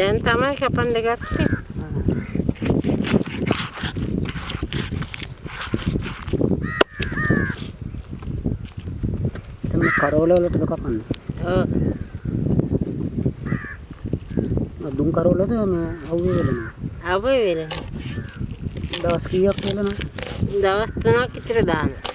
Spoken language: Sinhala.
දැන් තමයි කපන්න ගත්තේ. එතන කරවල වලටද කපන්නේ? ඔව්. දුම් කරවලද මේ අවුවේ වෙලනවා? අවුවේ වෙලනවා. දවස් කීයක් වෙලනවා? දවස් 3ක් විතර දානවා.